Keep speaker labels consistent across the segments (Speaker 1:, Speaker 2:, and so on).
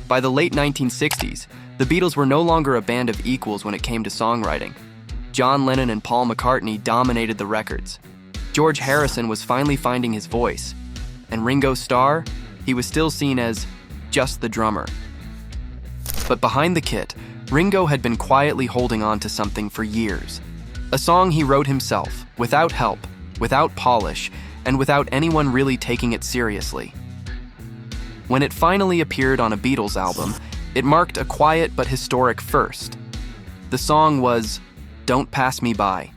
Speaker 1: By the late 1960s, the Beatles were no longer a band of equals when it came to songwriting. John Lennon and Paul McCartney dominated the records. George Harrison was finally finding his voice. And Ringo Starr, he was still seen as just the drummer. But behind the kit, Ringo had been quietly holding on to something for years. A song he wrote himself, without help, without polish, and without anyone really taking it seriously. When it finally appeared on a Beatles album, it marked a quiet but historic first. The song was "Don't Pass Me By."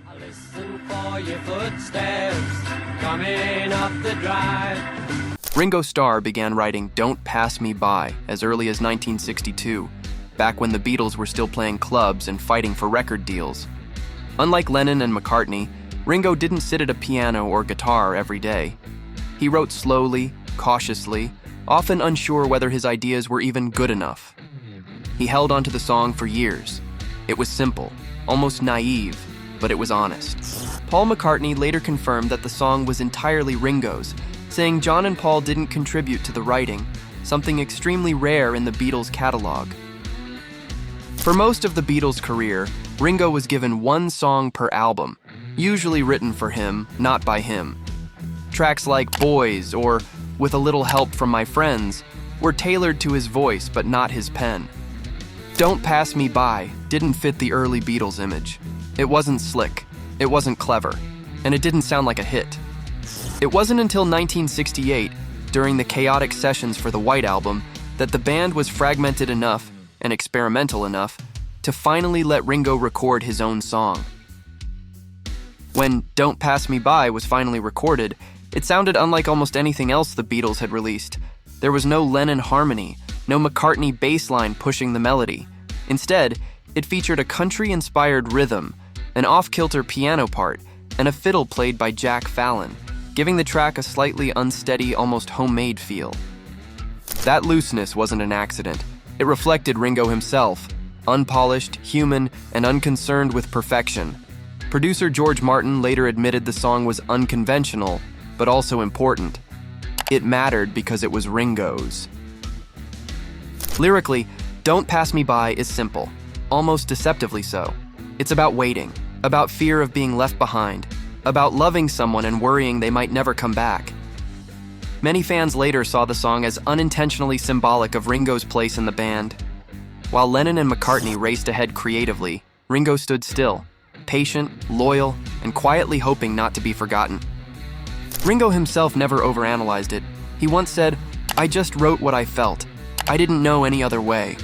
Speaker 2: I listen for your footsteps coming up the drive.
Speaker 1: Ringo Starr began writing "Don't Pass Me By" as early as 1962, back when the Beatles were still playing clubs and fighting for record deals. Unlike Lennon and McCartney, Ringo didn't sit at a piano or guitar every day. He wrote slowly, cautiously, often unsure whether his ideas were even good enough. He held onto the song for years. It was simple, almost naive, but it was honest. Paul McCartney later confirmed that the song was entirely Ringo's, saying John and Paul didn't contribute to the writing, something extremely rare in the Beatles' catalog. For most of the Beatles' career, Ringo was given one song per album, usually written for him, not by him. Tracks like "Boys" or "With a Little Help from My Friends" were tailored to his voice but not his pen. "Don't Pass Me By" didn't fit the early Beatles image. It wasn't slick, it wasn't clever, and it didn't sound like a hit. It wasn't until 1968, during the chaotic sessions for the White Album, that the band was fragmented enough and experimental enough to finally let Ringo record his own song. When "Don't Pass Me By" was finally recorded, it sounded unlike almost anything else the Beatles had released. There was no Lennon harmony, no McCartney bass line pushing the melody. Instead, it featured a country-inspired rhythm, an off-kilter piano part, and a fiddle played by Jack Fallon, giving the track a slightly unsteady, almost homemade feel. That looseness wasn't an accident. It reflected Ringo himself, unpolished, human, and unconcerned with perfection. Producer George Martin later admitted the song was unconventional, but also important. It mattered because it was Ringo's. Lyrically, "Don't Pass Me By" is simple, almost deceptively so. It's about waiting, about fear of being left behind, about loving someone and worrying they might never come back. Many fans later saw the song as unintentionally symbolic of Ringo's place in the band. While Lennon and McCartney raced ahead creatively, Ringo stood still, patient, loyal, and quietly hoping not to be forgotten. Ringo himself never overanalyzed it. He once said, "I just wrote what I felt. I didn't know any other way."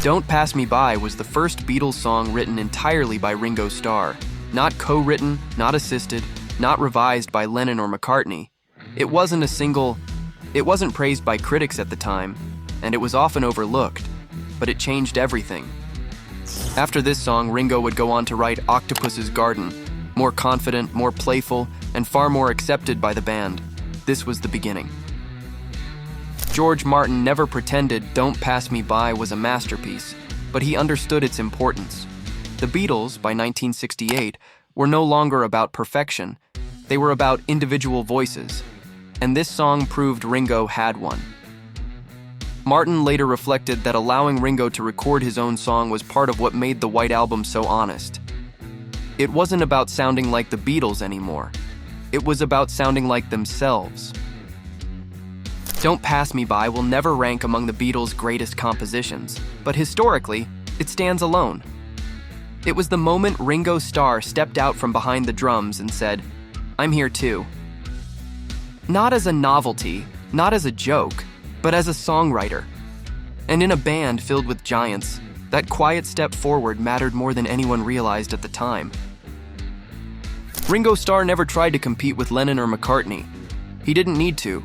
Speaker 1: "Don't Pass Me By" was the first Beatles song written entirely by Ringo Starr, not co-written, not assisted, not revised by Lennon or McCartney. It wasn't praised by critics at the time, and it was often overlooked, but it changed everything. After this song, Ringo would go on to write "Octopus's Garden," more confident, more playful, and far more accepted by the band. This was the beginning. George Martin never pretended "Don't Pass Me By" was a masterpiece, but he understood its importance. The Beatles, by 1968, were no longer about perfection. They were about individual voices, and this song proved Ringo had one. Martin later reflected that allowing Ringo to record his own song was part of what made the White Album so honest. It wasn't about sounding like the Beatles anymore. It was about sounding like themselves. "Don't Pass Me By" will never rank among the Beatles' greatest compositions, but historically, it stands alone. It was the moment Ringo Starr stepped out from behind the drums and said, "I'm here too." Not as a novelty, not as a joke, but as a songwriter. And in a band filled with giants, that quiet step forward mattered more than anyone realized at the time. Ringo Starr never tried to compete with Lennon or McCartney. He didn't need to.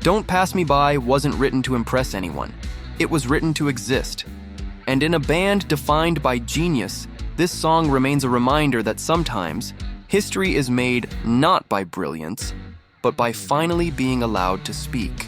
Speaker 1: "Don't Pass Me By" wasn't written to impress anyone. It was written to exist. And in a band defined by genius, this song remains a reminder that sometimes history is made not by brilliance, but by finally being allowed to speak.